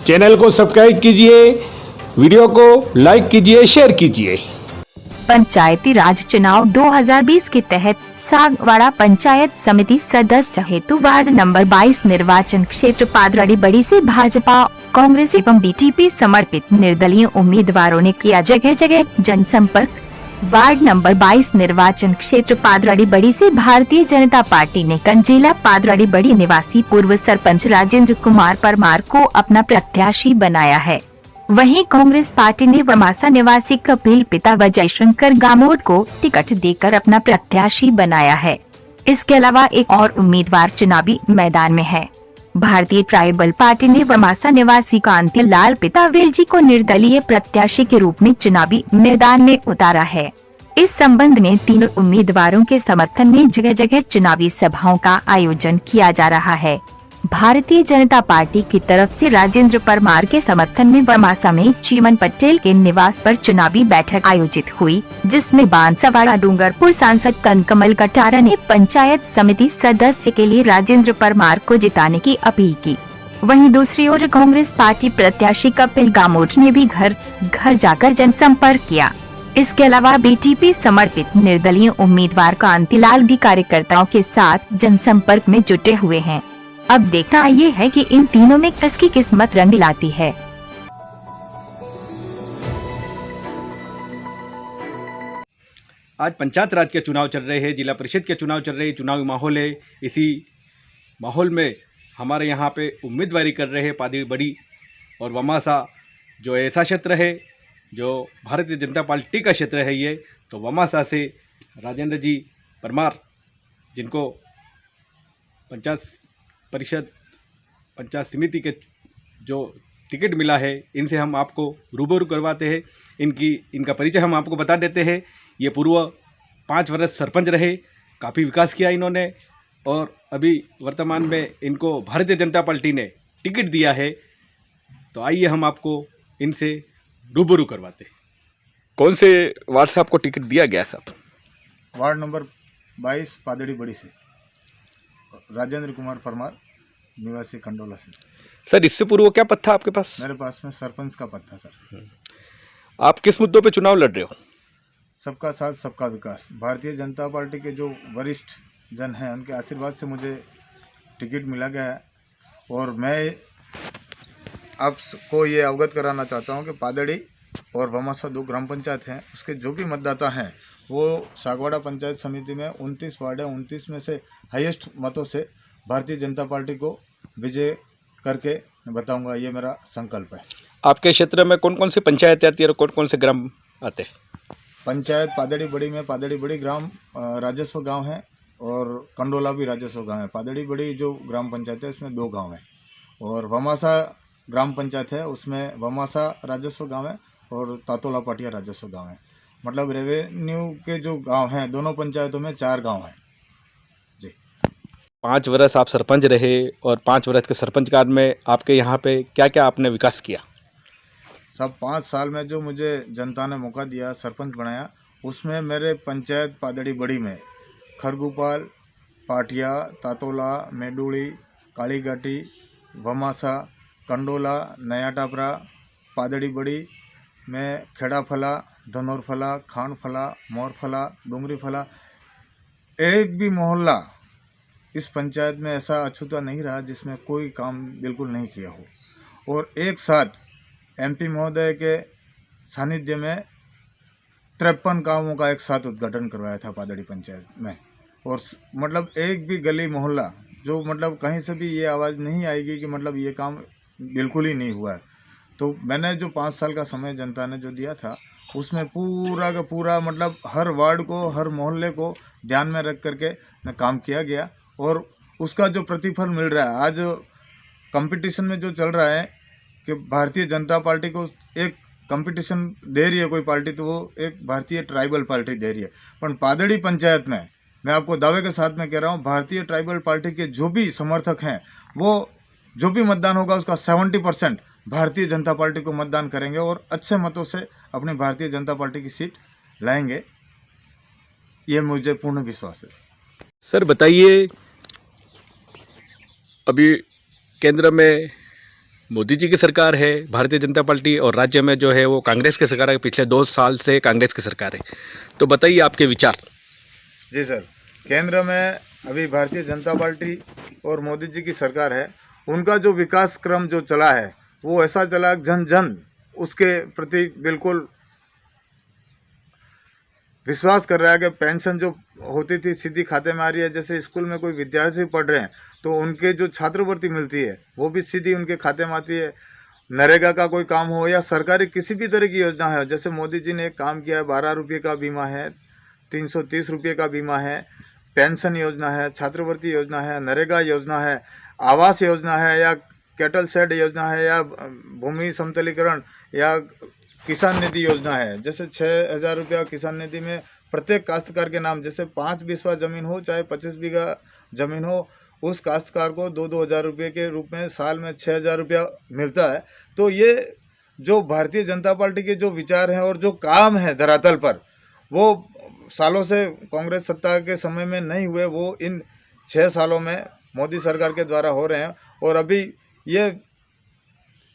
Channel को subscribe कीजिए, video को लाइक कीजिए, शेयर कीजिए। पंचायती राज चुनाव 2020 के तहत सागवाड़ा पंचायत समिति सदस्य हेतु वार्ड नंबर 22 निर्वाचन क्षेत्र पादड़ी बड़ी से भाजपा, कांग्रेस एवं बीटीपी समर्पित निर्दलीय उम्मीदवारों ने किया जगह जगह जनसंपर्क। वार्ड नंबर 22 निर्वाचन क्षेत्र पादड़ी बड़ी से भारतीय जनता पार्टी ने कंजेला पादड़ी बड़ी निवासी पूर्व सरपंच राजेंद्र कुमार परमार को अपना प्रत्याशी बनाया है। वहीं कांग्रेस पार्टी ने वमासा निवासी कपिल पिता वजय शंकर गामोट को टिकट देकर अपना प्रत्याशी बनाया है। इसके अलावा एक और उम्मीदवार चुनावी मैदान में है। भारतीय ट्राइबल पार्टी ने वमासा निवासी कांति लाल पिता वेलजी को निर्दलीय प्रत्याशी के रूप में चुनावी मैदान में उतारा है। इस संबंध में तीनों उम्मीदवारों के समर्थन में जगह जगह चुनावी सभाओं का आयोजन किया जा रहा है। भारतीय जनता पार्टी की तरफ से राजेंद्र परमार के समर्थन में वमासा में चीमन पटेल के निवास पर चुनावी बैठक आयोजित हुई, जिसमें बांसवाड़ा डूंगरपुर सांसद कनकमल कटारा ने पंचायत समिति सदस्य के लिए राजेंद्र परमार को जिताने की अपील की। वहीं दूसरी ओर कांग्रेस पार्टी प्रत्याशी कपिल गामोट ने भी घर घर जाकर जनसंपर्क किया। इसके अलावा बीटीपी समर्पित निर्दलीय उम्मीदवार कांतिलाल भी कार्यकर्ताओं के साथ जनसंपर्क में जुटे हुए हैं। अब देखना ये है कि इन तीनों में किसकी किस्मत रंग लाती है। आज पंचायत राज के चुनाव चल रहे हैं, जिला परिषद के चुनाव चल रहे हैं, चुनावी माहौल है। इसी माहौल में हमारे यहाँ पे उम्मीदवारी कर रहे हैं पादड़ी बड़ी और वमासा, जो ऐसा क्षेत्र है जो भारतीय जनता पार्टी का क्षेत्र है। ये तो वमासा से राजेंद्र जी परमार, जिनको पंचायत परिषद पंचायत समिति के जो टिकट मिला है, इनसे हम आपको रूबरू करवाते हैं। इनका परिचय हम आपको बता देते हैं। ये पूर्व 5 वर्ष सरपंच रहे, काफ़ी विकास किया इन्होंने और अभी वर्तमान में इनको भारतीय जनता पार्टी ने टिकट दिया है। तो आइए हम आपको इनसे रूबरू करवाते हैं। कौन से वार्ड से आपको टिकट दिया गया साहब? वार्ड नंबर 22 पादड़ी बड़ी से राजेंद्र कुमार परमार, निवासी कंडोला से। सर, इससे पूर्व क्या पद था आपके पास? मेरे पास में सरपंच का पद था सर। आप किस मुद्दों पे चुनाव लड़ रहे हो? सबका साथ सबका विकास। भारतीय जनता पार्टी के जो वरिष्ठ जन हैं, उनके आशीर्वाद से मुझे टिकट मिला गया है। और मैं आपको ये अवगत कराना चाहता हूँ कि पादड़ी और वमासा 2 ग्राम पंचायत हैं, उसके जो भी मतदाता हैं वो सागवाड़ा पंचायत समिति में 29 वार्ड है, 29 में से हाईएस्ट मतों से भारतीय जनता पार्टी को विजय करके बताऊंगा, ये मेरा संकल्प है। आपके क्षेत्र में कौन कौन सी पंचायतें आती है और कौन कौन से ग्राम आते हैं? पंचायत पादड़ी बड़ी में पादड़ी बड़ी ग्राम राजस्व गांव है और कंडोला भी राजस्व गांव है। पादड़ी बड़ी जो ग्राम पंचायत है उसमें 2 गांव हैं और वमासा ग्राम पंचायत है, उसमें वमासा राजस्व गांव है और तातोला पाटिया राजस्व गांव है। मतलब रेवेन्यू के जो गांव हैं दोनों पंचायतों में 4 गांव हैं जी। 5 वर्ष आप सरपंच रहे और 5 वर्ष के सरपंच काल में आपके यहाँ पे क्या क्या आपने विकास किया? सब 5 साल में जो मुझे जनता ने मौका दिया, सरपंच बनाया, उसमें मेरे पंचायत पादड़ी बड़ी में खरगोपाल, पाटिया, तातोला, मेडुड़ी, कालीघाटी, वमासा, कंडोला, नया टापरा, पादड़ी बड़ी में खेड़ाफला, धनौरफला, खानफला, मोरफला, डूंगरीफला, एक भी मोहल्ला इस पंचायत में ऐसा अछूता नहीं रहा जिसमें कोई काम बिल्कुल नहीं किया हो। और एक साथ एमपी महोदय के सानिध्य में 53 कामों का एक साथ उद्घाटन करवाया था पादड़ी पंचायत में। और मतलब एक भी गली मोहल्ला जो मतलब कहीं से भी ये आवाज़ नहीं आएगी कि मतलब ये काम बिल्कुल ही नहीं हुआ है। तो मैंने जो 5 साल का समय जनता ने जो दिया था उसमें पूरा का पूरा मतलब हर वार्ड को, हर मोहल्ले को ध्यान में रख करके न काम किया गया और उसका जो प्रतिफल मिल रहा है आज कंपटीशन में जो चल रहा है कि भारतीय जनता पार्टी को एक कंपटीशन दे रही है कोई पार्टी, तो वो एक भारतीय ट्राइबल पार्टी दे रही है। पर पादड़ी पंचायत में मैं आपको दावे के साथ में कह रहा हूँ, भारतीय ट्राइबल पार्टी के जो भी समर्थक हैं वो जो भी मतदान होगा उसका 70% भारतीय जनता पार्टी को मतदान करेंगे और अच्छे मतों से अपनी भारतीय जनता पार्टी की सीट लाएंगे, ये मुझे पूर्ण विश्वास है। सर बताइए, अभी केंद्र में मोदी जी की सरकार है भारतीय जनता पार्टी, और राज्य में जो है वो कांग्रेस की सरकार है, पिछले 2 साल से कांग्रेस की सरकार है। तो बताइए आपके विचार। जी सर, केंद्र में अभी भारतीय जनता पार्टी और मोदी जी की सरकार है। उनका जो विकास क्रम जो चला है वो ऐसा चला, जन जन उसके प्रति बिल्कुल विश्वास कर रहा है कि पेंशन जो होती थी सीधी खाते में आ रही है। जैसे स्कूल में कोई विद्यार्थी पढ़ रहे हैं तो उनके जो छात्रवृत्ति मिलती है वो भी सीधी उनके खाते में आती है। नरेगा का कोई काम हो या सरकारी किसी भी तरह की योजना है, जैसे मोदी जी ने एक काम किया है, 12 रुपये का बीमा है, 330 रुपये का बीमा है, पेंशन योजना है, छात्रवृत्ति योजना है, नरेगा योजना है, आवास योजना है, या कैटल शेड योजना है, या भूमि समतलीकरण, या किसान निधि योजना है। जैसे 6,000 रुपया किसान निधि में प्रत्येक काश्तकार के नाम, जैसे 5 बीसवा ज़मीन हो चाहे 25 बीघा ज़मीन हो, उस काश्तकार को 2-2 हज़ार रुपये के रूप में साल में 6,000 रुपया मिलता है। तो ये जो भारतीय जनता पार्टी के जो विचार हैं और जो काम है धरातल पर, वो सालों से कांग्रेस सत्ता के समय में नहीं हुए, वो इन 6 सालों में मोदी सरकार के द्वारा हो रहे हैं। और अभी ये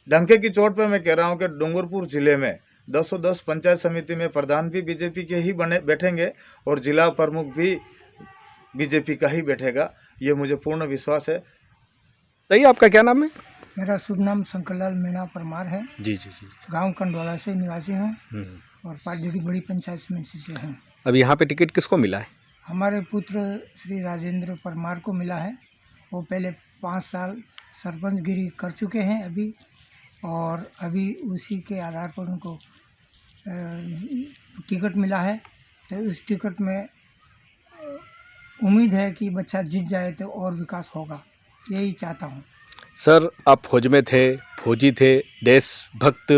डंके की चोट पे मैं कह रहा हूँ कि डूंगरपुर जिले में 210 पंचायत समिति में प्रधान भी बीजेपी के ही बैठेंगे और जिला प्रमुख भी बीजेपी का ही बैठेगा, ये मुझे पूर्ण विश्वास है। सही, आपका क्या नाम है? मेरा शुभ नाम शंकरलाल मीणा परमार है। जी जी जी। गांव कंडवाला से निवासी हूँ और पाजड़ी बड़ी पंचायत समिति से हूँ। अब यहाँ पे टिकट किसको मिला है? हमारे पुत्र श्री राजेंद्र परमार को मिला है। वो पहले 5 साल सरपंचगिरी कर चुके हैं अभी, और अभी उसी के आधार पर उनको टिकट मिला है। तो इस टिकट में उम्मीद है कि बच्चा जीत जाए तो और विकास होगा, यही चाहता हूँ। सर, आप फौज में थे, फौजी थे, देशभक्त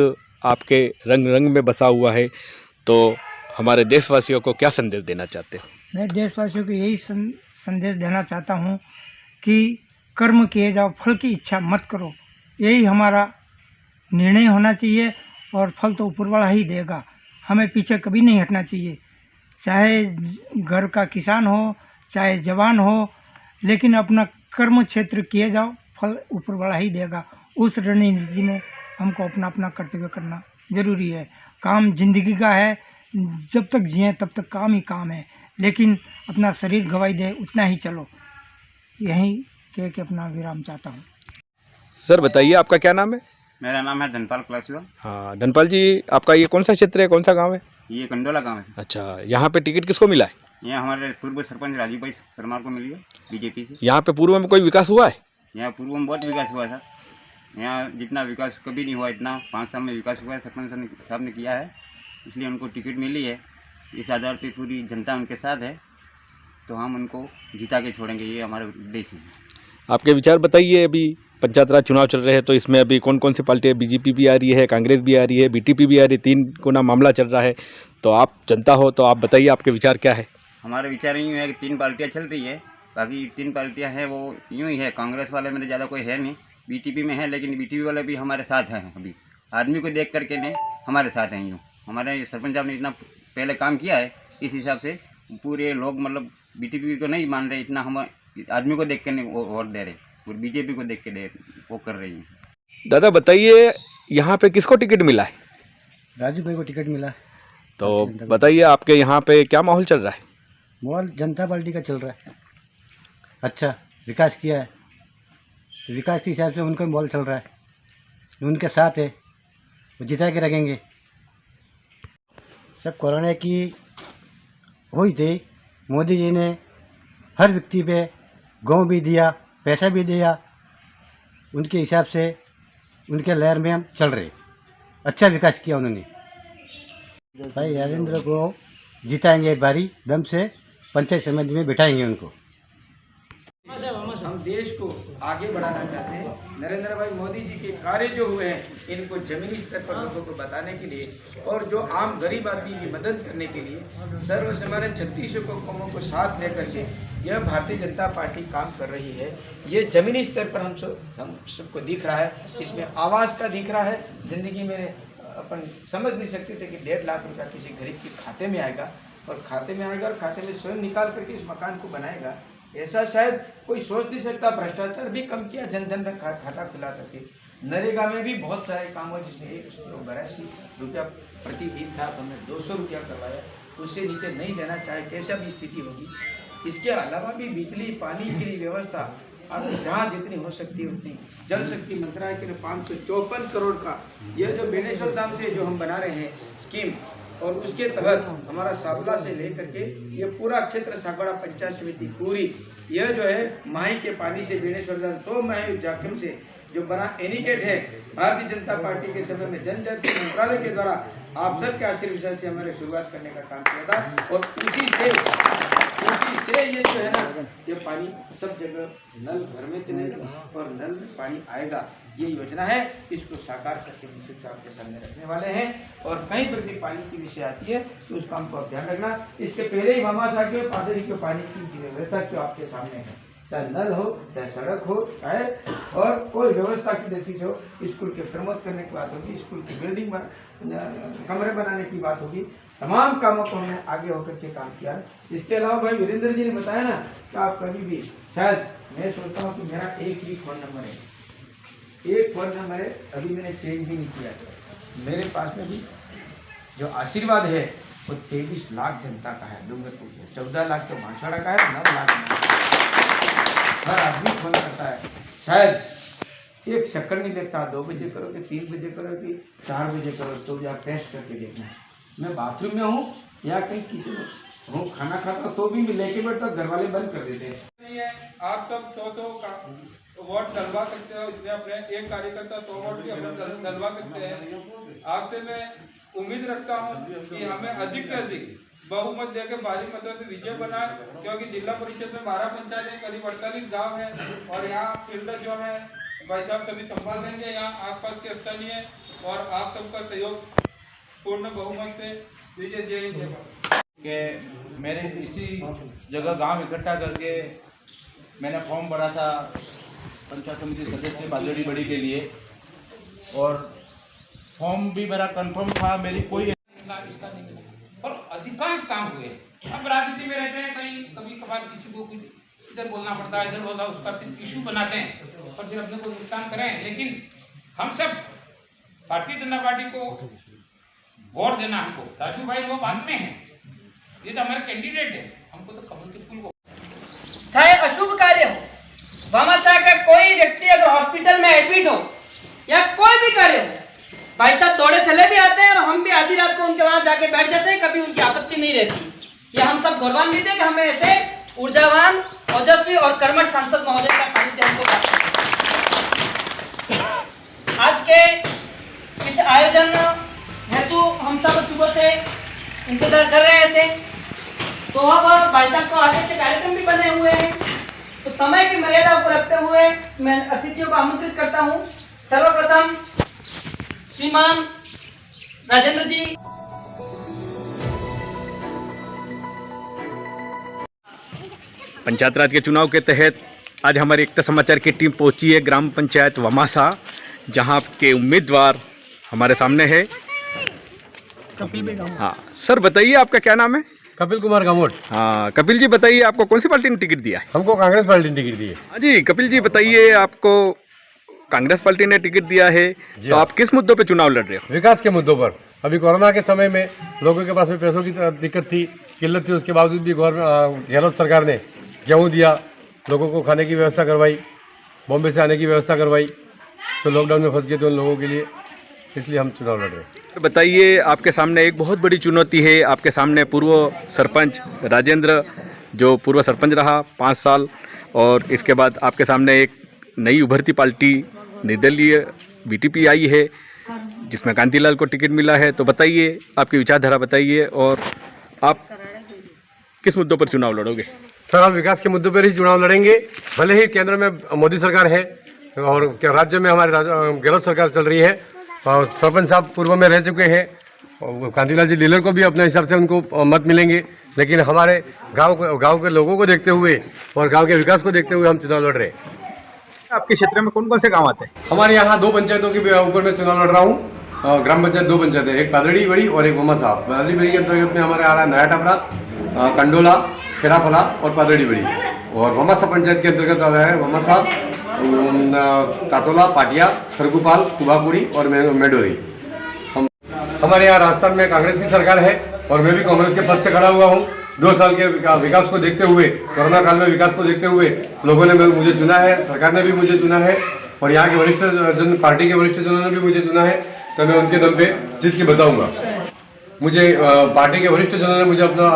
आपके रंग रंग में बसा हुआ है, तो हमारे देशवासियों को क्या संदेश देना चाहते हो? मैं देशवासियों को यही संदेश देना चाहता हूँ कि कर्म किए जाओ, फल की इच्छा मत करो, यही हमारा निर्णय होना चाहिए, और फल तो ऊपर वाला ही देगा। हमें पीछे कभी नहीं हटना चाहिए, चाहे घर का किसान हो चाहे जवान हो, लेकिन अपना कर्म क्षेत्र किए जाओ, फल ऊपर वाला ही देगा। उस रणनीति में हमको अपना अपना कर्तव्य करना जरूरी है। काम जिंदगी का है, जब तक जिए तब तक काम ही काम है, लेकिन अपना शरीर गवाई दे उतना ही चलो, यही कह के अपना विराम चाहता हूँ। सर बताइए, आपका क्या नाम है? मेरा नाम है धनपाल कलासिवा। हाँ धनपाल जी, आपका ये कौन सा क्षेत्र है, कौन सा गांव है? ये कंडोला गांव है। अच्छा, यहाँ पे टिकट किसको मिला है? ये हमारे पूर्व सरपंच राजीव भाई परमार को मिली है बीजेपी से। यहाँ पे पूर्व में कोई विकास हुआ है? यहाँ पूर्व में बहुत विकास हुआ था। यहाँ जितना विकास कभी नहीं हुआ, इतना 5 साल में विकास हुआ है, सरपंच साहब ने किया है, इसलिए उनको टिकट मिली है। इस आधार पर पूरी जनता उनके साथ है, तो हम उनको जिता के छोड़ेंगे, ये हमारा उद्देश्य है। आपके विचार बताइए। अभी पंचायत राज चुनाव चल रहे हैं, तो इसमें अभी कौन कौन सी पार्टी है? बीजेपी भी आ रही है, कांग्रेस भी आ रही है, बीटीपी भी आ रही है, 3 कोना मामला चल रहा है। तो आप जनता हो तो आप बताइए, आपके विचार क्या है? हमारे विचार यूँ है कि 3 पार्टियाँ चल रही है, बाकी 3 पार्टियाँ हैं वो यूँ ही है। कांग्रेस वाले में तो ज़्यादा कोई है नहीं, बीटीपी में है, लेकिन बीटीपी वाले भी हमारे साथ हैं। अभी आदमी को देख करके नहीं, हमारे साथ हैं। यूँ हमारे सरपंच साहब ने इतना पहले काम किया है, इस हिसाब से पूरे लोग मतलब बीटीपी को नहीं मान रहे, इतना हम आदमी को देख के नहीं वोट दे रहे, और बीजेपी को देख के वो कर रही है। दादा बताइए, यहाँ पे किसको टिकट मिला है? राजू भाई को टिकट मिला। तो बताइए, आपके यहाँ पे क्या माहौल चल रहा है? माहौल जनता पार्टी का चल रहा है, अच्छा विकास किया है, तो विकास के हिसाब से उनका माहौल चल रहा है, उनके साथ है, वो जिता के रखेंगे। सब कोरोना की हुई थी, मोदी जी ने हर व्यक्ति पे गाँव भी दिया, पैसा भी दिया, उनके हिसाब से उनके लहर में हम चल रहे, अच्छा विकास किया उन्होंने। भाई राजेंद्र को जिताएंगे बारी दम से, पंचायत समिति में बिठाएंगे उनको। हम देश को आगे बढ़ाना चाहते हैं। नरेंद्र भाई मोदी जी के कार्य जो हुए हैं, इनको जमीनी स्तर पर लोगों को बताने के लिए और जो आम गरीब आदमी की मदद करने के लिए सर्वसामान्य 36 कौमों को साथ लेकर के यह भारतीय जनता पार्टी काम कर रही है। ये जमीनी स्तर पर हम सबको दिख रहा है। इसमें आवास का दिख रहा है। ज़िंदगी में अपन समझ नहीं सकते थे कि 1.5 लाख रुपया किसी गरीब के खाते में आएगा, और खाते में स्वयं निकाल करके इस मकान को बनाएगा। ऐसा शायद कोई सोच नहीं सकता। भ्रष्टाचार भी कम किया, जन धन खाता खुला करके। नरेगा में भी बहुत सारे काम हुए जिसमें 182 रुपया प्रतिदिन था, तो हमने 200 रुपया करवाया, उससे नीचे नहीं देना चाहे कैसा भी स्थिति होगी। इसके अलावा भी बिजली पानी की व्यवस्था अब जहाँ जितनी हो सकती है उतनी, जल शक्ति मंत्रालय के लिए 554 करोड़ का यह जो बेनेश्वर धाम से जो हम बना रहे हैं स्कीम, और उसके तहत हमारा सावला से लेकर के ये पूरा क्षेत्र सागवाड़ा पंचायत समिति पूरी, यह जो है माही के पानी से बेनेश्वर धाम 100 माही जाखिम से जो बना एनिकेट है, भारतीय जनता पार्टी के समय में जनजाति मंत्रालय के द्वारा आप सबके आशीर्वाद से हमारे शुरुआत करने का काम किया था, और उसी से ये जो है ना, ये पानी सब जगह नल घर में चलेगा और नल में पानी आएगा। ये योजना है, इसको साकार करके निश्चित आपके सामने रखने वाले हैं। और कहीं पर भी पानी की विषय आती है तो उस काम को आप ध्यान रखना। इसके पहले ही मामा साहब के पादरी के पानी की व्यवस्था जो आपके सामने है, चाहे नल हो, चाहे सड़क हो, चाहे और कोई व्यवस्था की दृष्टि से हो, स्कूल के प्रमोट करने की बात होगी, स्कूल की बिल्डिंग कमरे बनाने की बात होगी, तमाम कामों को हमने आगे होकर के काम किया है। इसके अलावा भाई वीरेंद्र जी ने बताया ना कि आप कभी भी, शायद मैं सोचता हूँ कि मेरा एक ही फ़ोन नंबर है, एक फ़ोन नंबर है, अभी मैंने चेंज भी नहीं किया। मेरे पास में भी जो आशीर्वाद है वो 23 लाख जनता का है, डूंगरपुर में 14 लाख तो बांसवाड़ा का है, 9 लाख हर आदमी फोन करता है। शायद एक सेकंड नहीं लगता, 2 बजे करो कि 3 बजे करो कि 4 बजे करो, तो भी आप टेस्ट करके देखना है। मैं बाथरूम में हूँ या कहीं किचन में हूँ, खाना खाता हूँ, तो भी मैं लेके बैठता, घर वाले बंद कर देते हैं। नहीं है, आप सब 100 वोट डलवा सकते हो, इसलिए अपने एक कार्यकर्ता 100 वोट भी अपने डलवा सकते हैं। आपसे मैं उम्मीद रखता हूँ कि हमें अधिक से अधिक बहुमत देकर भारी मतों से विजय बनाए, क्योंकि जिला परिषद में 12 पंचायत है, करीब 48 गाँव है, और यहाँ फील्ड जो है भाई साहब सभी संभाल लेंगे यहाँ आसपास के स्थानीय, और आप सबका सहयोग पूर्ण बहुमत से विजय जय हिंद जय। कि मेरे इसी जगह गांव इकट्ठा करके मैंने फॉर्म भरा था पंचायत समिति सदस्य बादड़ी बड़ी के लिए, और फॉर्म भी मेरा कंफर्म था, मेरी कोई इसका नहीं मिला, और अधिकांश काम हुए। अब राजनीति में रहते हैं, कहीं कभी कभार किसी को कुछ इधर बोलना पड़ता है, इधर बोलना, उसका फिर इशू बनाते हैं और फिर अपने को नुकसान करें। लेकिन हम सब भारतीय जनता पार्टी को वोट देना, हमको राजू भाई वो बाद में है, ये तो हमारे कैंडिडेट है, हमको तो कमल के फूल को। चाहे अशुभ कार्य हो, भामाशाह का कोई व्यक्ति अगर हॉस्पिटल में एडमिट हो या कोई भी कार्य हो, भाई साहब दौड़े चले भी आते हैं, और हम भी आधी रात को उनके वहां जाके बैठ जाते हैं, कभी उनकी आपत्ति नहीं रहती। ये हम सब गौरवान्वित है कि हमें ऐसे ऊर्जावान, ओजस्वी और कर्मठ सांसद महोदय का सानिध्य हमको प्राप्त है। आज के इस आयोजन हेतु हम सब सुबह से इंतजार कर रहे थे, तो अब भाई साहब को आगे से कार्यक्रम भी बने हुए हैं, तो समय की मर्यादा को रखते हुए मैं अतिथियों को आमंत्रित करता हूँ। सर्वप्रथम श्रीमान राजेंद्र जी। पंचायत राज के चुनाव के तहत आज हमारी एकता समाचार की टीम पहुंची है ग्राम पंचायत वमासा, जहां के उम्मीदवार हमारे सामने है। हाँ सर, बताइए आपका क्या नाम है? कपिल कुमार गामोट। हाँ कपिल जी, बताइए आपको कौन सी पार्टी ने टिकट दिया है? हमको कांग्रेस पार्टी ने टिकट दी है। हाँ जी कपिल जी, बताइए आपको कांग्रेस पार्टी ने टिकट दिया है, तो आप किस मुद्दों पे चुनाव लड़ रहे हो? विकास के मुद्दों पर। अभी कोरोना के समय में लोगों के पास में पैसों की दिक्कत थी, किल्लत थी, उसके बावजूद भी गहलोत सरकार ने गेहूँ दिया, लोगों को खाने की व्यवस्था करवाई, बॉम्बे से आने की व्यवस्था करवाई, तो लॉकडाउन में फंस गए थे उन लोगों के लिए, इसलिए हम चुनाव लड़ रहे हैं। बताइए, आपके सामने एक बहुत बड़ी चुनौती है, आपके सामने पूर्व सरपंच राजेंद्र, जो पूर्व सरपंच रहा 5 साल, और इसके बाद आपके सामने एक नई उभरती पार्टी निर्दलीय बीटीपी आई है, जिसमें कांतिलाल को टिकट मिला है। तो बताइए, आपकी विचारधारा बताइए, और आप किस मुद्दों पर चुनाव लड़ोगे? सर, हम विकास के मुद्दों पर ही चुनाव लड़ेंगे। भले ही केंद्र में मोदी सरकार है और राज्य में हमारे गहलोत सरकार चल रही है, और सरपंच साहब पूर्व में रह चुके हैं, और कांतिलाल जी डीलर को भी अपने हिसाब से उनको मत मिलेंगे, लेकिन हमारे गांव के लोगों को देखते हुए और गांव के विकास को देखते हुए हम चुनाव लड़ रहे हैं। आपके क्षेत्र में कौन कौन से गांव आते हैं? हमारे यहाँ 2 पंचायतों के ऊपर मैं चुनाव लड़ रहा हूँ। ग्राम पंचायत 2 पंचायत है, एक पादड़ी बड़ी और एक वमासा। पादड़ी बड़ी के अंतर्गत में हमारे आ रहा है नया टापरा, कंडोला, शेराफला और पादड़ी बड़ी। और वमासा पंचायत के अंतर्गत आता है वमासा, तातोला, पाटिया, खरगोपाल, कुबाकुड़ी और मेडोरी। हमारे यहाँ राजस्थान में कांग्रेस की सरकार है और मैं भी कांग्रेस के पद से खड़ा हुआ हूँ। 2 साल के विकास को देखते हुए, कोरोना काल में विकास को देखते हुए लोगों ने मुझे चुना है, सरकार ने भी मुझे चुना है और यहाँ के वरिष्ठ जन, पार्टी के वरिष्ठ जनों ने भी मुझे चुना है। तो मैं उनके दम पे जीत के बताऊंगा। मुझे पार्टी के वरिष्ठ जनों ने मुझे अपना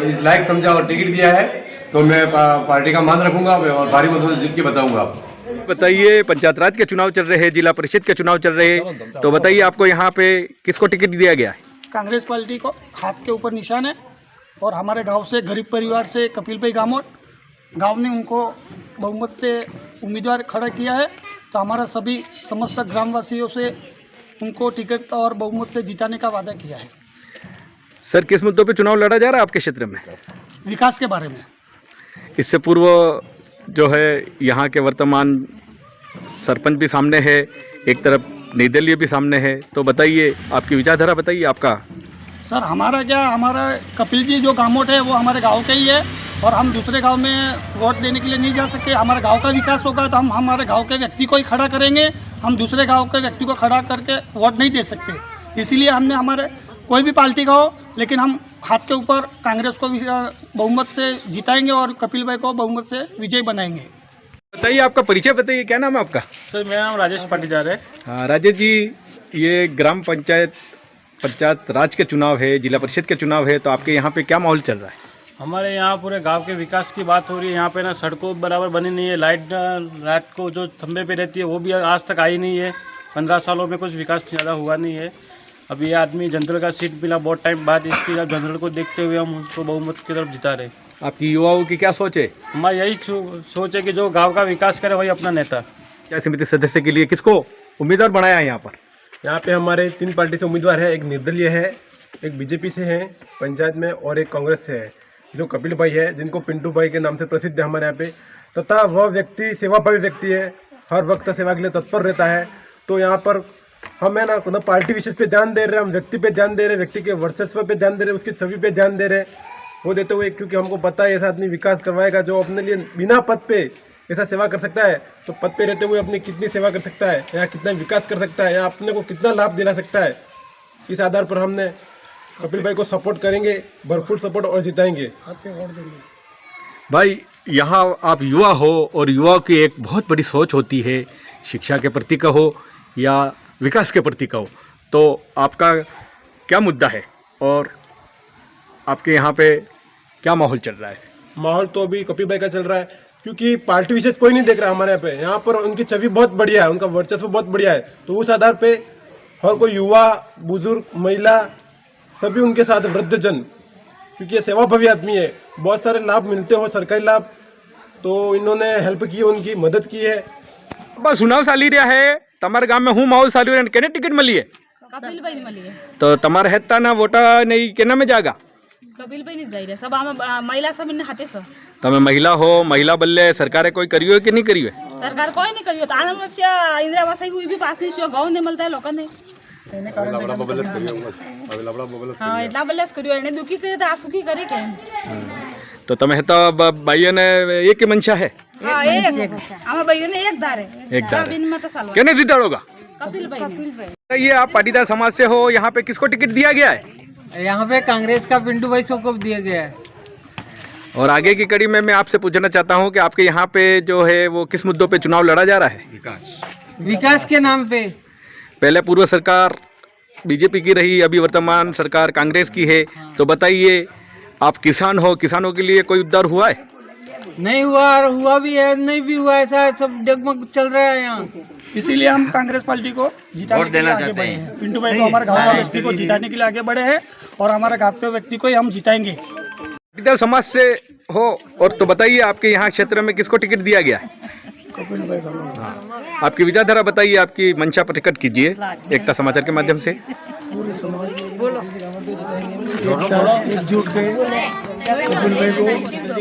इस लायक समझा और टिकट दिया है, तो मैं पार्टी का मान रखूंगा और भारी मतों से जीत के बताऊंगा आपको। बताइए, पंचायत राज के चुनाव चल रहे हैं, जिला परिषद के चुनाव चल रहे हैं, तो बताइए आपको यहाँ पे किसको टिकट दिया गया है? कांग्रेस पार्टी को हाथ के ऊपर निशान है और हमारे गांव से, गरीब परिवार से कपिल भाई गामोट, गांव ने उनको बहुमत से उम्मीदवार खड़ा किया है। तो हमारा सभी समस्त ग्रामवासियों से उनको टिकट और बहुमत से जिताने का वादा किया है। सर, किस मुद्दों पे चुनाव लड़ा जा रहा है आपके क्षेत्र में? विकास के बारे में। इससे पूर्व जो है यहाँ के वर्तमान सरपंच भी सामने है, एक तरफ निर्दलीय भी सामने है, तो बताइए आपकी विचारधारा बताइए आपका। सर, हमारा कपिल जी जो गामोट है वो हमारे गांव के ही है और हम दूसरे गांव में वोट देने के लिए नहीं जा सकते। हमारे गांव का विकास होगा तो हम हमारे गांव के व्यक्ति को ही खड़ा करेंगे, हम दूसरे गांव के व्यक्ति को खड़ा करके वोट नहीं दे सकते। इसीलिए हमने हमारे कोई भी पार्टी का हो, लेकिन हम हाथ के ऊपर कांग्रेस को बहुमत से जिताएंगे और कपिल भाई को बहुमत से विजयी बनाएंगे। बताइए आपका परिचय बताइए, क्या नाम है आपका? सर, मेरा नाम राजेश पाटीदार है। हाँ राजेश जी, ये ग्राम पंचायत राज के चुनाव है, जिला परिषद के चुनाव है, तो आपके यहाँ पे क्या माहौल चल रहा है? हमारे यहाँ पूरे गांव के विकास की बात हो रही है। यहाँ पे ना सड़कों बराबर बनी नहीं है, लाइट को जो खंबे पे रहती है वो भी आज तक आई नहीं है। 15 सालों में कुछ विकास ज़्यादा हुआ नहीं है। अब ये आदमी जनरल का सीट मिला बहुत टाइम बाद, इसकी जनरल को देखते हुए हम उसको बहुमत की तरफ जिता रहे। आपकी युवाओं की क्या सोच है? हमारी यही सोच है कि जो गांव का विकास करे वही अपना नेता। क्या समिति सदस्य के लिए किसको उम्मीदवार बनाया है यहाँ पर? यहाँ पे हमारे 3 पार्टी से उम्मीदवार है, एक निर्दलीय है, एक बीजेपी से है पंचायत में और एक कांग्रेस से है, जो कपिल भाई है, जिनको पिंटू भाई के नाम से प्रसिद्ध है हमारे यहाँ पे। तथा वह व्यक्ति सेवाभावी व्यक्ति है, हर वक्त सेवा के लिए तत्पर रहता है। तो यहाँ पर हम है ना पार्टी विशेष पे ध्यान दे रहे हैं, हम व्यक्ति पे ध्यान दे रहे हैं, व्यक्ति के वर्चस्व पे ध्यान दे रहे हैं, उसकी छवि पे ध्यान दे रहे हैं। वो देते हुए, क्योंकि हमको पता है ऐसा आदमी विकास करवाएगा जो अपने लिए बिना पद पे ऐसा सेवा कर सकता है, तो पद पे रहते हुए अपनी कितनी सेवा कर सकता है या कितना विकास कर सकता है या अपने को कितना लाभ दिला सकता है, इस आधार पर हमने कपिल भाई को सपोर्ट करेंगे, भरपूर सपोर्ट और जिताएंगे। भाई, यहाँ आप युवा हो और युवाओं की एक बहुत बड़ी सोच होती है, शिक्षा के प्रति का हो या विकास के प्रति का हो, तो आपका क्या मुद्दा है और आपके यहाँ पे क्या माहौल चल रहा है? माहौल तो अभी कपिल भाई का चल रहा है, क्योंकि पार्टी विशेष कोई नहीं देख रहा हमारे यहाँ पर उनकी छवि बहुत बढ़िया है, उनका वर्चस्व बहुत बढ़िया है। तो उस आधार पे हर कोई युवा, बुजुर्ग, महिला सभी उनके साथ, वृद्धजन, क्योंकि ये सेवाभावी आदमी है, बहुत सारे लाभ मिलते हो, सरकारी लाभ, तो इन्होंने हेल्प की, उनकी मदद की है। बस चुनाव चाली रहा है, तमारे गाम में हूँ माहौल चालू है, केने टिकट मिली है? कपिल भाई मिली है। तो तमारे हेता ना वोटा नहीं केना में जागा? कपिल भाई नहीं जाई रे, सब आम महिला सब इन हाथे से। તમે મહિલા હો, મહિલા બલ્લે સરકારે કોઈ કર્યું है कि नहीं કર્યું है? सरकार कोई नहीं करियो, तो आनंद से इंदिरा आवास कोई भी पास नहीं हुआ, गांव नहीं मिलता है लोगों ने। हां, એટલા બલ્લેસ કર્યો, એને દુખી કરે તો આ સુખી કરે કે? तो તમે हेता भाई ने एक ही मंशा है? हां, एक आमा भाई ने एक धार है, एक धार दिन में तो साल केने जिताड़ोगा? कपिल भाई। ये आप पाटीदार समाज से हो, यहाँ पे किसको टिकट दिया गया है? यहाँ पे कांग्रेस का पिंटू भाई को दिया गया है। और आगे की कड़ी में मैं आपसे पूछना चाहता हूँ कि आपके यहाँ पे जो है वो किस मुद्दों पे चुनाव लड़ा जा रहा है? विकास के नाम पे। पहले पूर्व सरकार बीजेपी की रही, अभी वर्तमान सरकार कांग्रेस की है, तो बताइए आप किसान हो, किसानों के लिए कोई उद्धार हुआ है? नहीं हुआ, और हुआ भी है, नहीं भी हुआ, ऐसा सब डगमग चल रहा है यहाँ। इसीलिए हम कांग्रेस पार्टी को जिताने के लिए आगे बढ़े हैं। पिंटू भाई को, हमारे गाँव के व्यक्ति को जिताने के लिए आगे बढ़े हैं और हमारे गाँव के व्यक्ति को ही हम जिताएंगे। पाटीदार समाज से हो और तो बताइए आपके यहाँ क्षेत्र में किसको टिकट दिया गया है? हाँ, आपकी विचारधारा बताइए, आपकी मंशा पर टिकट कीजिए एकता समाचार के माध्यम से। पूरे समाज एकजुट के कपिल भाई को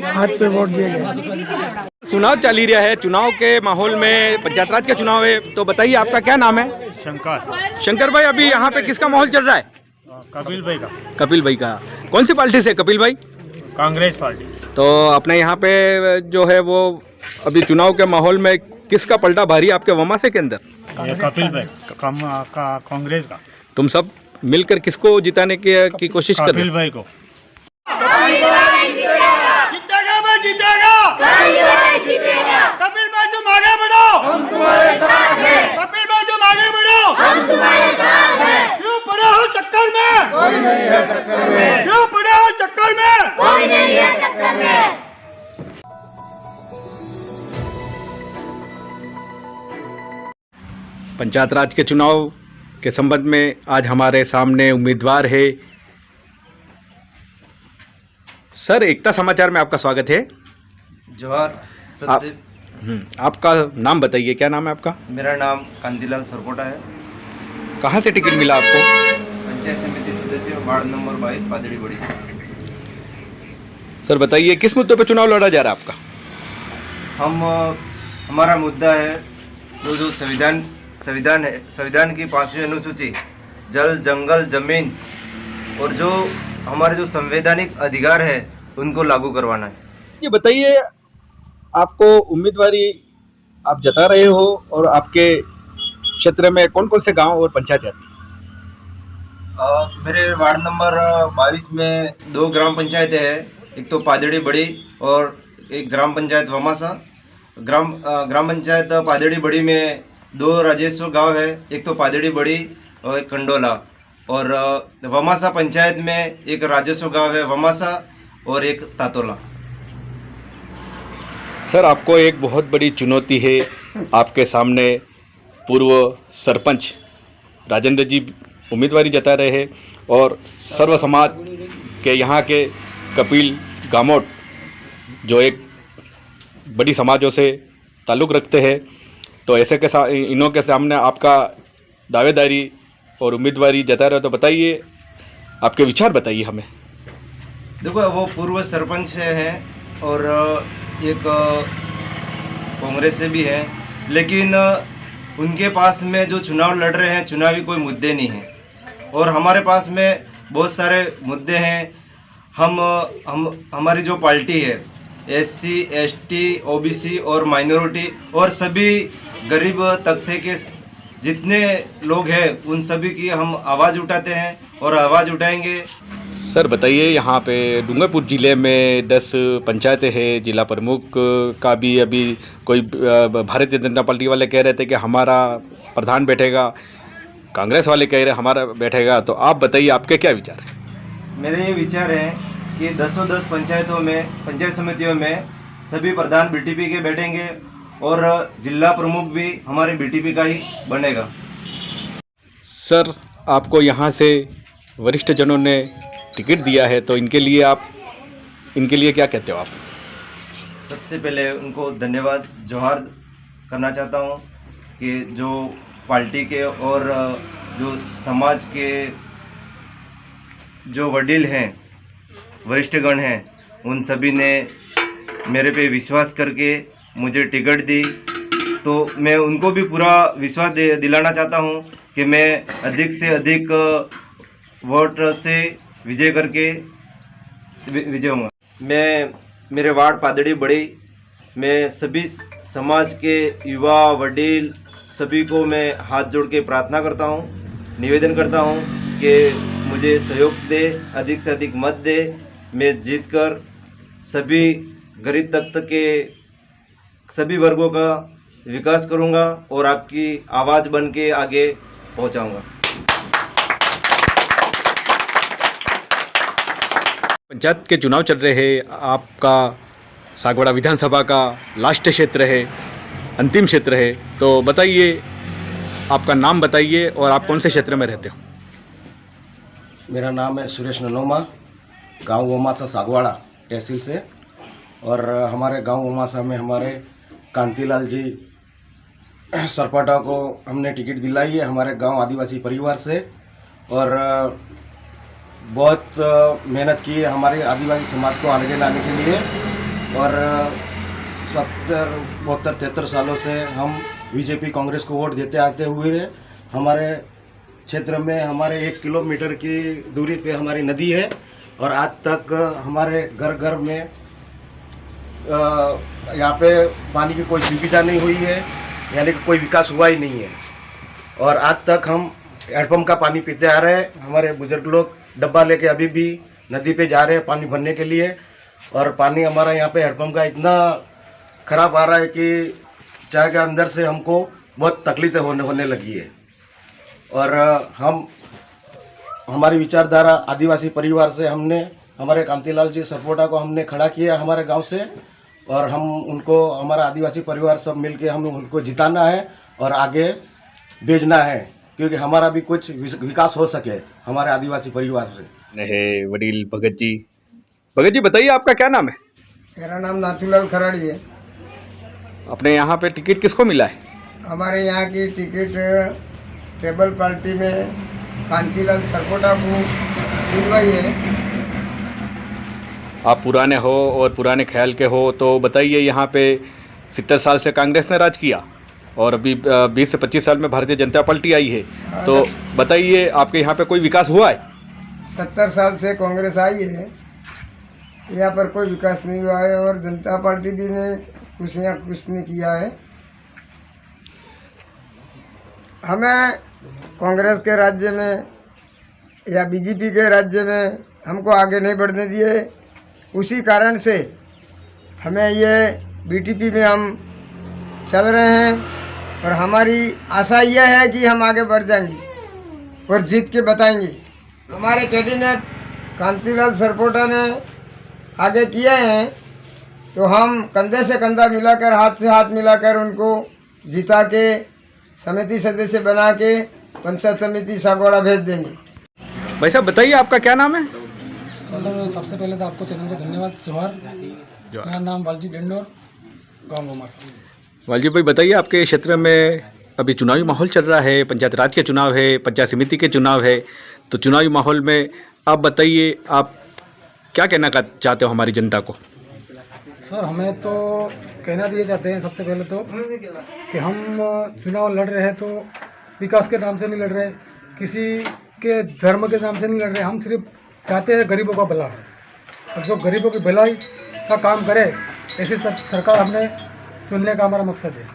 हाथ पे वोट दिया गया। चुनाव चल रहा है, चुनाव के माहौल में पंचायत राज का चुनाव है, तो बताइए आपका क्या नाम है? शंकर। शंकर भाई, अभी यहाँ पे किसका माहौल चल रहा है? कपिल भाई का। कपिल भाई का। कौन सी पार्टी से कपिल भाई? कांग्रेस पार्टी। तो अपने यहाँ पे जो है वो अभी चुनाव के माहौल में किसका पलटा भारी आपके वमासे के अंदर? ये कपिल भाई कांग्रेस का। तुम सब मिलकर किसको जिताने की कोशिश कर रहे कपिल हो? भाई को। जीतेगा मैं जीतेगा, कपिल भाई तुम आगे बढ़ो, हम तुम्हारे साथ हैं। कपिल भाई तुम आगे बढ़ो, हम तुम्हारे साथ हैं। क्यों पड़े हो चक्कर में? कोई नहीं है टक्कर में। क्यों पड़े हो चक्कर में? कोई नहीं है टक्कर में। पंचायत राज के चुनाव के संबंध में आज हमारे सामने उम्मीदवार है। सर, एकता समाचार में आपका स्वागत है। जोहार। सबसे आपका नाम बताइए, क्या नाम है आपका? मेरा नाम कांतिलाल सरकोटा है। कहाँ से टिकट मिला आपको? पंचायत समिति सदस्य वार्ड नंबर 22 पादड़ी बड़ी से। सर बताइए, किस मुद्दे पर चुनाव लड़ा जा रहा है आपका? हमारा मुद्दा है जो संविधान की 5वीं अनुसूची जल, जंगल, जमीन और जो हमारे जो संवैधानिक अधिकार है उनको लागू करवाना है। ये बताइए, आपको उम्मीदवारी आप जता रहे हो और आपके क्षेत्र में कौन कौन से गांव और पंचायत है? मेरे वार्ड नंबर 22 में 2 ग्राम पंचायतें हैं। एक तो पादड़ी बड़ी और एक ग्राम पंचायत वमासा। ग्राम पंचायत पादड़ी बड़ी में 2 राजेश्वर गांव है, एक तो पादड़ी बड़ी और एक कंडोला। और वमासा पंचायत में एक राजेश्वर गांव है वमासा और एक तातोला। सर, आपको एक बहुत बड़ी चुनौती है आपके सामने। पूर्व सरपंच राजेंद्र जी उम्मीदवारी जता रहे हैं और सर्व समाज के यहाँ के कपिल गामोट जो एक बड़ी समाजों से ताल्लुक़ रखते हैं, तो ऐसे के इन्हों के सामने आपका दावेदारी और उम्मीदवारी जता रहे हो, तो बताइए, आपके विचार बताइए हमें। देखो, वो पूर्व सरपंच हैं और एक कांग्रेस से भी हैं, लेकिन उनके पास में जो चुनाव लड़ रहे हैं चुनावी कोई मुद्दे नहीं हैं और हमारे पास में बहुत सारे मुद्दे हैं। हमारी जो पार्टी है SC, ST, OBC और माइनॉरिटी और सभी गरीब तबके के जितने लोग हैं उन सभी की हम आवाज़ उठाते हैं और आवाज़ उठाएंगे। सर बताइए, यहाँ पे डूंगरपुर ज़िले में 10 पंचायतें हैं। जिला प्रमुख का भी अभी कोई भारतीय जनता पार्टी वाले कह रहे थे कि हमारा प्रधान बैठेगा, कांग्रेस वाले कह रहे हमारा बैठेगा, तो आप बताइए, आपके क्या विचार हैं? मेरे ये विचार हैं कि 10 पंचायतों में, पंचायत समितियों में सभी प्रधान BTP के बैठेंगे और जिला प्रमुख भी हमारे BTP का ही बनेगा। सर, आपको यहाँ से वरिष्ठ जनों ने टिकट दिया है, तो इनके लिए क्या कहते हो आप? सबसे पहले उनको धन्यवाद जोहार करना चाहता हूँ कि जो पार्टी के और जो समाज के जो वडील हैं, वरिष्ठगण हैं, उन सभी ने मेरे पे विश्वास करके मुझे टिकट दी, तो मैं उनको भी पूरा विश्वास दिलाना चाहता हूँ कि मैं अधिक से अधिक वोट से विजय करके विजय होऊंगा। मैं मेरे वार्ड पादड़ी बड़ी में सभी समाज के युवा वडील सभी को मैं हाथ जोड़ के प्रार्थना करता हूँ, निवेदन करता हूँ कि मुझे सहयोग दे, अधिक से अधिक मत दे। मैं जीतकर सभी गरीब तबके के सभी वर्गों का विकास करूँगा और आपकी आवाज़ बन के आगे पहुँचाऊँगा। पंचायत के चुनाव चल रहे हैं, आपका सागवाड़ा विधानसभा का लास्ट क्षेत्र है, अंतिम क्षेत्र है, तो बताइए, आपका नाम बताइए और आप कौन से क्षेत्र में रहते हो? मेरा नाम है सुरेश नलोमा, गांव वमासा सागवाड़ा तहसील से, और हमारे गांव वमासा में हमारे कांतिलाल जी सरपाटा को हमने टिकट दिलाई है, हमारे गांव आदिवासी परिवार से, और बहुत मेहनत की है हमारे आदिवासी समाज को आगे लाने के लिए। और 72 73 सालों से हम बीजेपी कांग्रेस को वोट देते आते हुए हमारे क्षेत्र में हमारे 1 किलोमीटर की दूरी पे हमारी नदी है और आज तक हमारे घर घर में यहाँ पे पानी की कोई सुविधा नहीं हुई है, यानी कि कोई विकास हुआ ही नहीं है। और आज तक हम हैंडपम्प का पानी पीते आ रहे हैं। हमारे बुजुर्ग लोग डब्बा लेके अभी भी नदी पे जा रहे हैं पानी भरने के लिए, और पानी हमारा यहाँ पे हैंडपम्प का इतना ख़राब आ रहा है कि चाय के अंदर से हमको बहुत तकलीफें होने लगी है। और हमारी विचारधारा आदिवासी परिवार से हमने हमारे कांतिलाल जी सरपोटा को हमने खड़ा किया हमारे गांव से, और हम उनको हमारा आदिवासी परिवार सब मिलके हम उनको जिताना है और आगे भेजना है, क्योंकि हमारा भी कुछ विकास हो सके हमारे आदिवासी परिवार से। है वडील भगत जी। भगत जी बताइए आपका क्या नाम है? मेरा नाम नाथूलाल खराड़ी है। अपने यहाँ पे टिकट किसको मिला है? हमारे यहाँ की टिकट ट्रेबल पार्टी में कांतिलाल सरपोटा को दिलवाई है। आप पुराने हो और पुराने ख्याल के हो, तो बताइए यहाँ पे 70 साल से कांग्रेस ने राज किया और अभी 20 से 25 साल में भारतीय जनता पार्टी आई है, तो बताइए आपके यहाँ पे कोई विकास हुआ है? 70 साल से कांग्रेस आई है, यहाँ पर कोई विकास नहीं हुआ है और जनता पार्टी भी ने कुछ नहीं किया है। हमें कांग्रेस के राज्य में या बीजेपी के राज्य में हमको आगे नहीं बढ़ने दिए, उसी कारण से हमें ये बीटीपी में हम चल रहे हैं और हमारी आशा यह है कि हम आगे बढ़ जाएंगे और जीत के बताएंगे। हमारे कैंडिडेट कांतिलाल सरपोटा ने आगे किए हैं, तो हम कंधे से कंधा मिलाकर हाथ से हाथ मिलाकर उनको जिता के समिति सदस्य बना के पंचायत समिति सागवाड़ा भेज देंगे। भाई साहब बताइए आपका क्या नाम है? सबसे पहले तो आपको चैनल को धन्यवाद। जोहार। मेरा नाम वालजी डेंडोर, गाँव गोमा। वालजी भाई बताइए आपके क्षेत्र में अभी चुनावी माहौल चल रहा है, पंचायत राज के चुनाव है, पंचायत समिति के चुनाव है, तो चुनावी माहौल में आप बताइए आप क्या कहना चाहते हो हमारी जनता को? सर हमें तो कहना दिए जाते हैं सबसे पहले तो कि हम चुनाव लड़ रहे हैं तो विकास के नाम से नहीं लड़ रहे, किसी के धर्म के नाम से नहीं लड़ रहे, हम सिर्फ चाहते हैं गरीबों का भला, और जो गरीबों की भलाई का काम करे ऐसी सरकार हमने चुनने का हमारा मकसद है।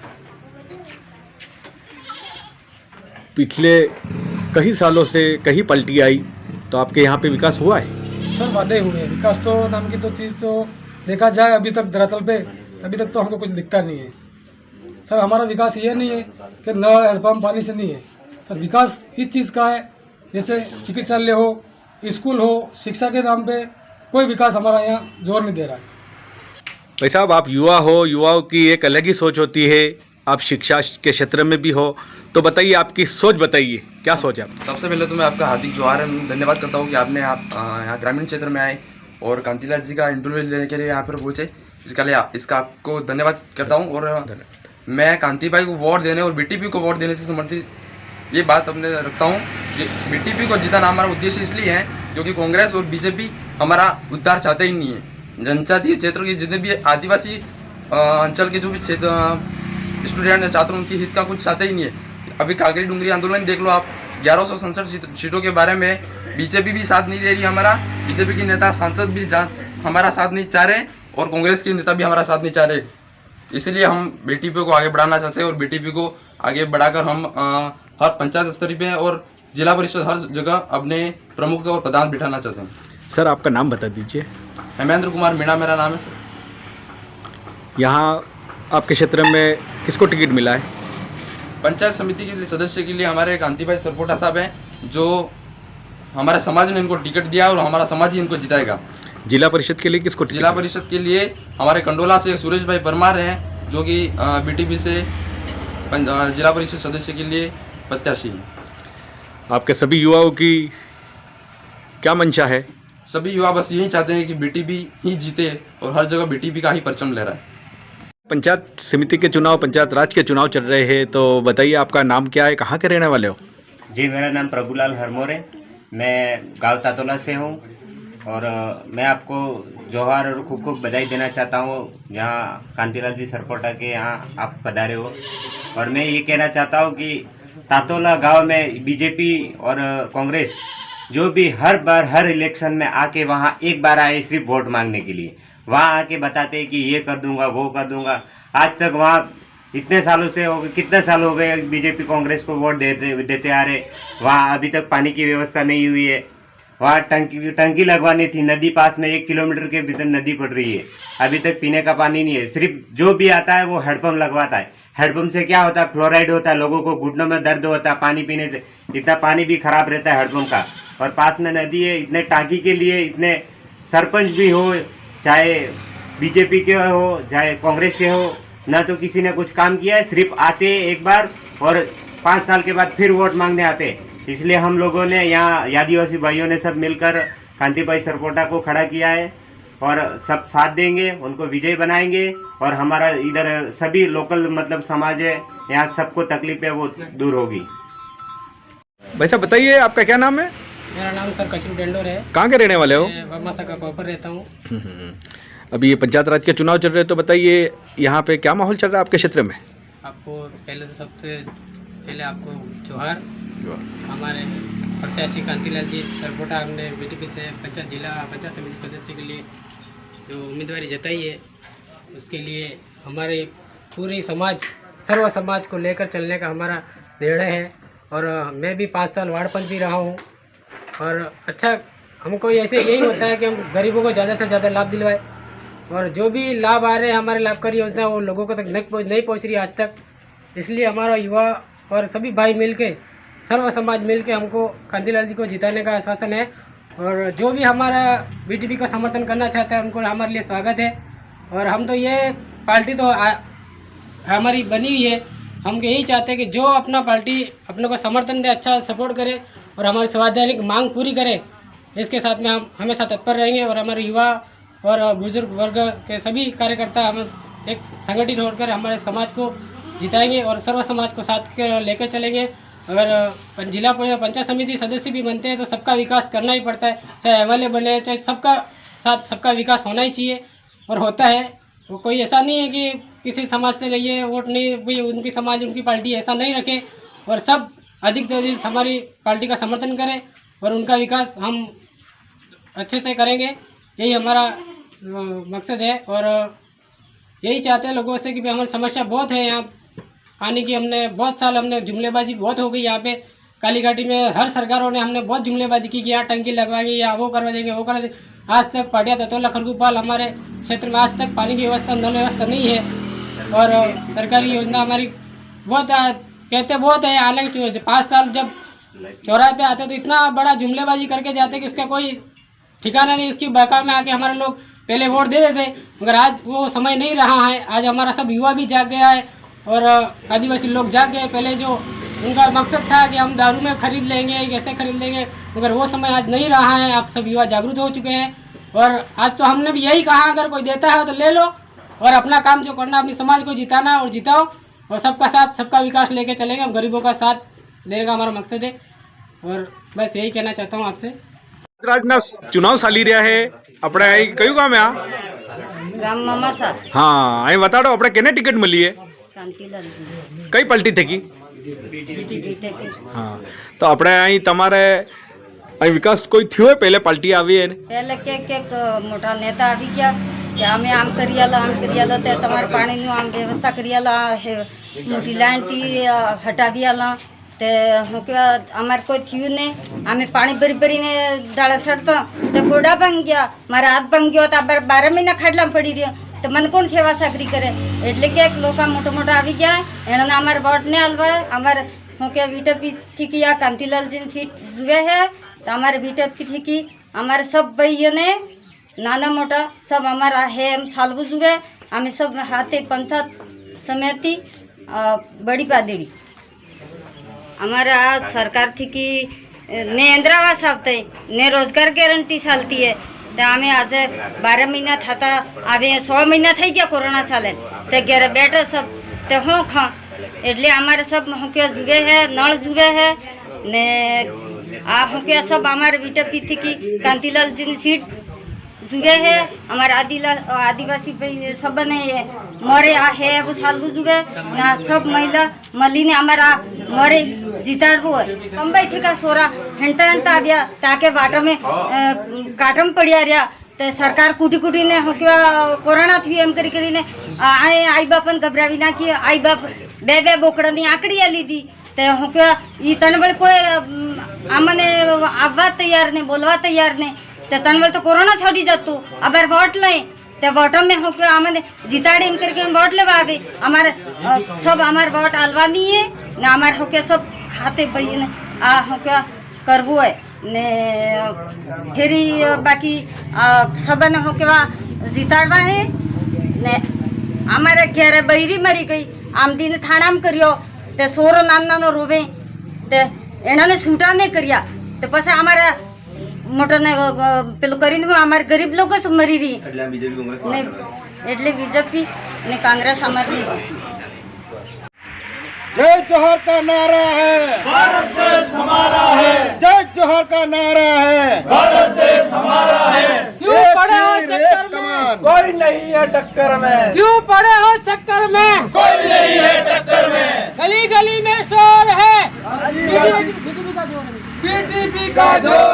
पिछले कई सालों से कई पलटी आई, तो आपके यहाँ पे विकास हुआ है? सर वादे हुए, विकास तो नाम की तो चीज़ तो देखा जाए अभी तक धरातल पे अभी तक तो हमको कुछ दिखता नहीं है। सर हमारा विकास ये नहीं है कि नल हैंडपम्प पानी से नहीं है सर, विकास इस चीज़ का है जैसे चिकित्सालय हो, स्कूल हो, शिक्षा के नाम पे कोई विकास हमारा यहाँ जोर नहीं दे रहा है। भाई साहब आप युवा हो, युवाओं की एक अलग ही सोच होती है, आप शिक्षा के क्षेत्र में भी हो, तो बताइए आपकी सोच बताइए, क्या सोच है आपकी? सबसे पहले तो मैं आपका हार्दिक जोहार धन्यवाद करता हूँ कि आपने यहाँ ग्रामीण क्षेत्र में आए और कांतिलाल जी का इंटरव्यू लेने के लिए यहाँ पर पहुँचे, इसका आपको धन्यवाद करता हूँ। और मैं कांति भाई को वोट देने और बीटीपी को वोट देने से संबंधित ये बात अपने रखता हूँ कि बीटीपी को जिताना हमारा उद्देश्य इसलिए है क्योंकि कांग्रेस और बीजेपी हमारा उद्धार चाहते ही नहीं है। जनजातीय क्षेत्रों के जितने भी आदिवासी अंचल के जो भी क्षेत्र स्टूडेंट छात्र उनकी हित का कुछ चाहते ही नहीं है। अभी कागरी डूंगरी आंदोलन देख लो आप, 1167 सीटों के बारे में बीजेपी भी साथ नहीं दे रही हमारा, बीजेपी के नेता सांसद भी हमारा साथ नहीं चाह रहे और कांग्रेस के नेता भी हमारा साथ नहीं चाह रहे। इसलिए हम बीटीपी को आगे बढ़ाना चाहते हैं और बीटीपी को आगे बढ़ाकर हम हर पंचायत स्तर पे और जिला परिषद हर जगह अपने प्रमुख और प्रधान बिठाना चाहते हैं। सर आपका नाम बता दीजिए। हेमेंद्र कुमार मीणा मेरा नाम है सर। यहाँ आपके क्षेत्र में किसको टिकट मिला है? पंचायत समिति के लिए सदस्य के लिए हमारे कांति भाई सरपोटा साहब हैं, जो हमारे समाज ने इनको टिकट दिया और हमारा समाज ही इनको जिताएगा। जिला परिषद के लिए किसको? जिला परिषद के लिए हमारे कंडोला से सुरेश भाई परमार हैं, जो कि बीटीपी से जिला परिषद सदस्य के लिए प्रत्याशी हैं। आपके सभी युवाओं की क्या मंशा है? सभी युवा बस यही चाहते हैं कि बीटीपी ही जीते और हर जगह बीटीपी का ही परचम ले रहा है। पंचायत समिति के चुनाव, पंचायत राज के चुनाव चल रहे हैं, तो बताइए आपका नाम क्या है, कहाँ के रहने वाले हो? जी मेरा नाम प्रभुलाल हरमोर है, मैं गांव तातोला से हूँ और मैं आपको जोहार और खूब खूब बधाई देना चाहता हूँ जहाँ कांतिलाल जी सरपोटा के यहाँ आप पधारे हो। और मैं ये कहना चाहता हूँ कि तातोला गांव में बीजेपी और कांग्रेस जो भी हर बार हर इलेक्शन में आके वहाँ एक बार आए सिर्फ वोट मांगने के लिए, वहाँ आके बताते कि ये कर दूंगा वो कर दूंगा। आज तक वहाँ इतने सालों से हो गए, कितने साल हो गए बीजेपी कांग्रेस को वोट देते आ रहे। वहाँ अभी तक पानी की व्यवस्था नहीं हुई है। वहाँ टंकी लगवानी थी, नदी पास में 1 किलोमीटर के भीतर नदी पड़ रही है, अभी तक पीने का पानी नहीं है। सिर्फ जो भी आता है वो हैंडपम्प लगवाता है। हैंडपम्प से क्या होता है, फ्लोराइड होता है, लोगों को घुटनों में दर्द होता है पानी पीने से, इतना पानी भी खराब रहता है हैंडपम्प का। और पास में नदी है, इतने टाँकी के लिए इतने सरपंच भी हो, चाहे बीजेपी के हो चाहे कांग्रेस के हो, ना तो किसी ने कुछ काम किया है। सिर्फ आते एक बार और 5 साल के बाद फिर वोट मांगने आते। इसलिए हम लोगों ने यहाँ आदिवासी भाइयों ने सब मिलकर कांति भाई सरपोटा को खड़ा किया है और सब साथ देंगे, उनको विजय बनाएंगे। और हमारा इधर सभी लोकल मतलब समाज है, यहाँ सबको तकलीफ है वो दूर होगी। भाई साहब बताइए, आपका क्या नाम है? मेरा नाम सर कचरू डेंडोर है। कहाँ के रहने वाले हो? मैं वमासा का कॉपर रहता हूँ। अभी ये पंचायत राज के चुनाव चल रहे हैं, तो बताइए यहाँ पे क्या माहौल चल रहा है आपके क्षेत्र में? आपको पहले तो सबसे पहले आपको जोहार। हमारे प्रत्याशी कांतिलाल जी सरपोटा हमने बीटीपी से पंचायत समिति सदस्य के लिए जो उम्मीदवारी जताई है, उसके लिए हमारे पूरे समाज सर्व समाज को लेकर चलने का हमारा निर्णय है। और मैं भी 5 साल वार्ड पंच भी रहा हूँ। और अच्छा, हमको ऐसे यही होता है कि हम गरीबों को ज़्यादा से ज़्यादा लाभ दिलवाए, और जो भी लाभ आ रहे हैं हमारे लाभकारी योजना वो लोगों को तक नहीं पहुँच रही आज तक। इसलिए हमारा युवा और सभी भाई मिलके सर्व समाज मिलके हमको कांतिलाल जी को जिताने का आश्वासन है। और जो भी हमारा बीटीपी को समर्थन करना चाहता है उनको हमारे लिए स्वागत है। और हम तो ये पार्टी तो हमारी बनी हुई है, हम यही चाहते हैं कि जो अपना पार्टी अपने को समर्थन दे, अच्छा सपोर्ट करे और हमारी संवैधानिक मांग पूरी करे, इसके साथ में हम हमेशा तत्पर रहेंगे। और हमारे युवा और बुजुर्ग वर्ग के सभी कार्यकर्ता हम एक संगठित होकर हमारे समाज को जिताएंगे और सर्व समाज को साथ लेकर चलेंगे। अगर जिला पंचायत समिति सदस्य भी बनते हैं तो सबका विकास करना ही पड़ता है, चाहे एमएलए बने चाहे सबका साथ सबका विकास होना ही चाहिए और होता है। वो कोई ऐसा नहीं है कि किसी समाज से लिए वोट नहीं, भाई उनकी समाज उनकी पार्टी ऐसा नहीं रखे, और सब अधिक से अधिक हमारी पार्टी का समर्थन करें और उनका विकास हम अच्छे से करेंगे, यही हमारा मकसद है। और यही चाहते हैं लोगों से कि भाई हमारी समस्या बहुत है यहाँ पानी की। हमने बहुत साल हमने जुमलेबाजी बहुत हो गई यहाँ पे काली घाटी में, हर सरकारों ने हमने बहुत जुमलेबाजी की कि यहाँ टंकी लगवाएंगे या वो करवा देंगे वो करवा देंगे। आज तक पाटिया ततोला खरगोपाल हमारे क्षेत्र में आज तक पानी की व्यवस्था नल व्यवस्था नहीं है। और सरकारी योजना हमारी बहुत कहते बहुत है, हालांकि 5 साल जब चौराहे पे आते तो इतना बड़ा जुमलेबाजी करके जाते कि उसका कोई ठिकाना नहीं। उसकी बका में आके हमारे लोग पहले वोट दे देते, मगर आज वो समय नहीं रहा है। आज हमारा सब युवा भी जाग गया है और आदिवासी लोग जाग गए। पहले जो उनका मकसद था कि हम दारू में खरीद लेंगे कैसे खरीद लेंगे, मगर वो समय आज नहीं रहा है। आप सब युवा जागरूक हो चुके हैं और आज तो हमने भी यही कहा, अगर कोई देता है तो ले लो और अपना काम जो करना अपनी समाज को जिताना और जिताओ और सबका साथ सबका विकास लेके चलेंगे। हम गरीबों का साथ देने का हमारा मकसद है और बस यही कहना चाहता हूँ आपसे। રાજના ચુનાવ ચાલી રહ્યા છે, આપણે અહીં કયું ગામ છે? ગામ મમાસા। હા, અહીં બતાડો આપણે કેને ટિકિટ મળી है? કાંતિલાલ जी। કઈ પાર્ટી થકી? बीटीपी। હા, તો આપણે અહીં તમારે અહીં વિકાસ કોઈ થયો है? पहले पार्टी આવી है? पहले एक मोटा नेता આવી ગયા કે અમે આમ કરિયાલા તે તમારે પાણીનું આમ વ્યવસ્થા કરિયાલા મોટી લાઈનથી હટાવી આલા તે હું કહેવા અમારે કોઈ થયું નહીં। અમે પાણી ભરી ડાળા સડતા તો ગોડા ભાંગી ગયા, મારા હાથ ભાંગી ગયો તો 12 મહિના ખાડલામાં પડી રહ્યો તો મને કોણ સેવા સાકરી કરે? એટલે કે લોકો મોટા આવી ગયા એણે અમારે વોટ ને હાલવા અમારે હું કે बीटीपी थी कि या कांतिलाल जी सीट जुए है तो हमारे बीटीपी थी कि हमारे सब भाइयों ने नाना मोटा सब हमारा है हम सालबू जुए हमें सब हाथे पंचायत समिति बड़ी पादेड़ी हमारे आज सरकार थी कि ने इंदिरावास आवते ने रोजगार गारंटी चालती है तो हमें आज 12 महीना था अभी 100 महीना थी गया कोरोना साले तो घर बैठे सब तो हूँ खा एटले हमारे सब हुकिया जुगे है नल जुगे है ने आ हुकिया सब हमारे बीटीपी थी कि कांतिलाल जी सीट जुगे है हमारे आदिवासी सब ने मरे आहे वो साल गुजुगे ना सब महिला मली ने हमारा मरे जीताड़ वो कम बैठे का सोरा हंटा हंटा आया ताके वाटर में काटम पड़िया रहा तो सरकार कुटी कुटी ने हो क्या कोरोना थी एम करी करी ने आई बापन घबरावी ना कि आई बाप बे बोकड़ा नी आकड़ी ली थी तो हो क्या ये तनबल कोई आमने आवा तैयार ने बोलवा तैयार ने तो तनबल तो कोरोना छोड़ी जातो अगर वोट लें तो वोटों में हो क्या आमने जिताड़ी एम करके वोट लेवा आवे हमारे सब हमारे वोट अलवा नहीं है ना हमारे हो क्या सब खाते बही हो क्या करवो है ने फिर बाकी सब ने हो क्या जिताड़वा है ने हमारे घरे बहरी मरी गई आमदी ने थाना में करियो ते सोरो नाना रोवे ते एना छूटा नहीं करिया तो पास हमारा मोटर ने पेलू करी हमारे गरीब लोग मरी रही बीजेपी ने कांग्रेस हमारी जय जोहर का नारा है भारत देश हमारा है। जय जोहर का नारा है भारत देश हमारा है। क्यों पड़े हो चक्कर में कोई नहीं है टक्कर में। क्यों पड़े हो चक्कर में कोई नहीं है टक्कर में। गली गली में शोर है बीजेपी का जोर